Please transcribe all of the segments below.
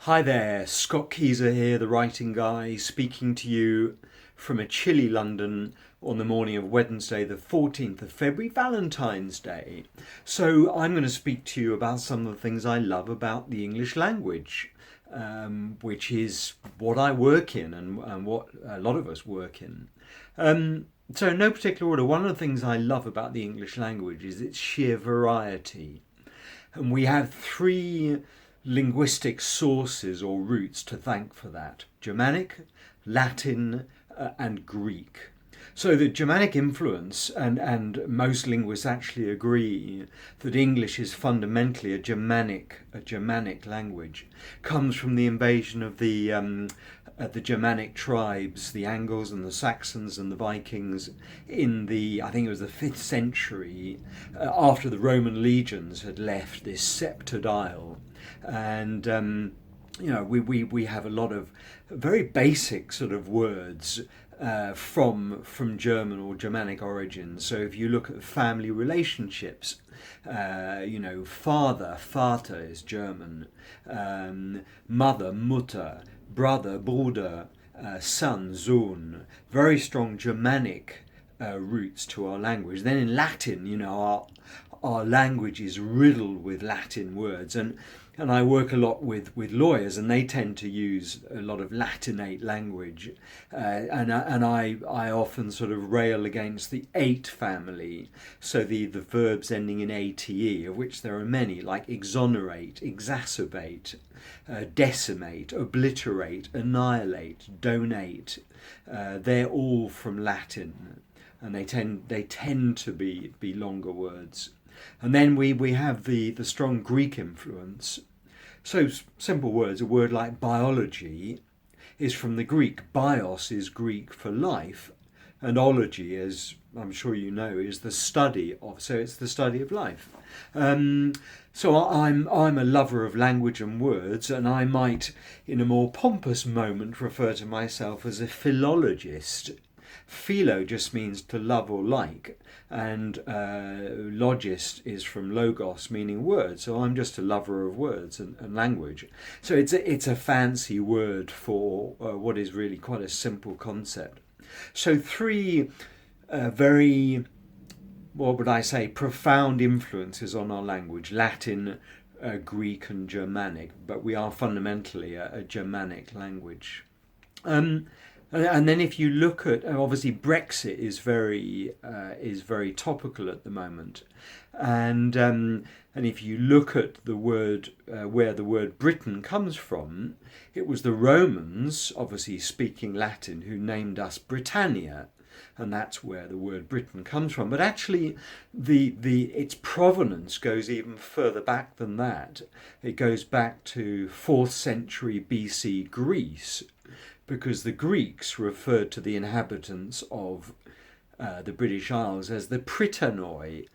Hi there, Scott Keyser here, the writing guy, speaking to you from a chilly London on the morning of Wednesday, the 14th of February, Valentine's Day. So, I'm going to speak to you about some of the things I love about the English language, which is what I work in and what a lot of us work in. So, in no particular order, one of the things I love about the English language is its sheer variety. And we have three linguistic sources or roots to thank for that: Germanic, Latin, and Greek. So the Germanic influence, and most linguists actually agree that English is fundamentally a Germanic language, comes from the invasion of the Germanic tribes, the Angles and the Saxons and the Vikings, in I think it was the 5th century, after the Roman legions had left this sceptred isle. And we have a lot of very basic sort of words from German or Germanic origins. So if you look at family relationships, father, Vater is German, mother, Mutter, brother, Bruder, son, Sohn. Very strong Germanic roots to our language. Then in Latin, our language is riddled with Latin words, and I work a lot with lawyers, and they tend to use a lot of Latinate language, and I often sort of rail against the ate family, so the verbs ending in ate, of which there are many, like exonerate, exacerbate, decimate, obliterate, annihilate, donate. They're all from Latin, and they tend to be longer words. And then we have the strong Greek influence. So simple words, a word like biology is from the Greek. Bios is Greek for life, and ology, as I'm sure you know, is the study of. So it's the study of life. So I'm a lover of language and words, and I might, in a more pompous moment, refer to myself as a philologist. Philo just means to love or like, and logist is from logos, meaning word. So I'm just a lover of words and language. So it's a fancy word for what is really quite a simple concept. So three very, what would I say, profound influences on our language: Latin, Greek, and Germanic. But we are fundamentally a Germanic language. And then if you look at, obviously Brexit is very topical at the moment, and if you look at the word where the word Britain comes from, it was the Romans, obviously speaking Latin, who named us Britannia, and that's where the word Britain comes from. But actually, its provenance goes even further back than that. It goes back to 4th century BC Greece, because the Greeks referred to the inhabitants of the British Isles as the Prytanoi,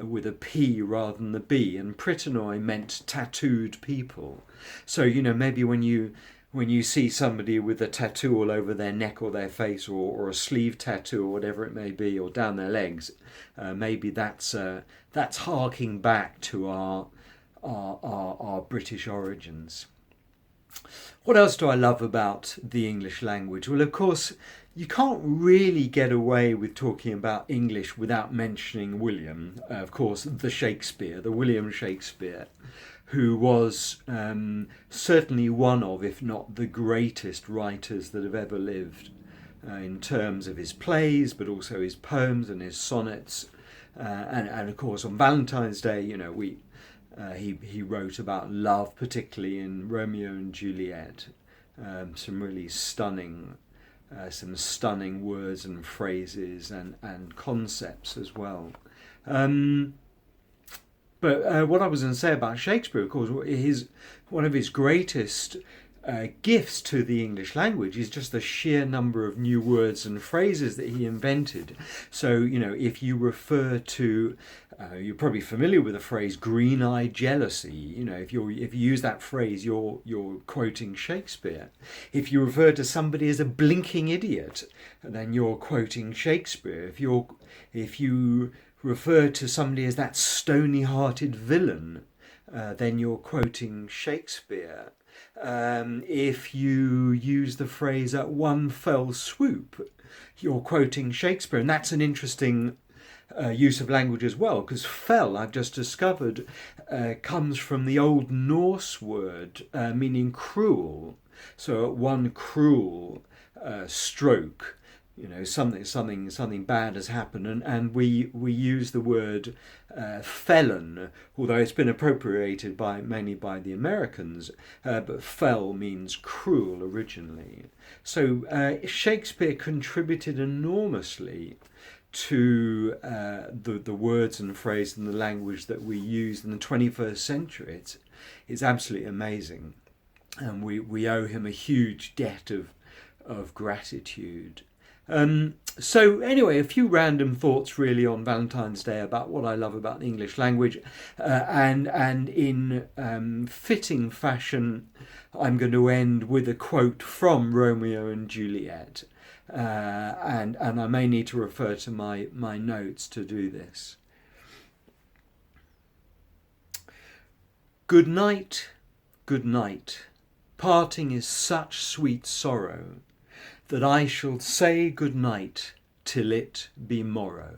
with a P rather than the B, and Prytanoi meant tattooed people. So maybe when you see somebody with a tattoo all over their neck or their face, or a sleeve tattoo or whatever it may be, or down their legs, maybe that's harking back to our British origins. What else do I love about the English language? Well, of course, you can't really get away with talking about English without mentioning William, of course, the William Shakespeare, who was certainly one of, if not the greatest writers that have ever lived, in terms of his plays, but also his poems and his sonnets. And of course, on Valentine's Day, he wrote about love, particularly in Romeo and Juliet. Some really stunning words and phrases and concepts as well. But what I was going to say about Shakespeare, of course, one of his greatest gifts to the English language is just the sheer number of new words and phrases that he invented. So, if you refer to, you're probably familiar with the phrase "green-eyed jealousy." If you use that phrase, you're quoting Shakespeare. If you refer to somebody as a blinking idiot, then you're quoting Shakespeare. If you refer to somebody as that stony-hearted villain, then you're quoting Shakespeare. If you use the phrase at one fell swoop, you're quoting Shakespeare. And that's an interesting use of language as well, because fell, I've just discovered, comes from the Old Norse word meaning cruel. So at one cruel stroke, you know, something bad has happened, and we use the word felon, although it's been appropriated mainly by the Americans, but fell means cruel originally. So Shakespeare contributed enormously to the words and phrases and the language that we use in the 21st century. It's absolutely amazing, and we owe him a huge debt of gratitude. So anyway, a few random thoughts really on Valentine's Day about what I love about the English language, and in fitting fashion, I'm going to end with a quote from Romeo and Juliet, and I may need to refer to my notes to do this. Good night, good night. Parting is such sweet sorrow, that I shall say good night till it be morrow.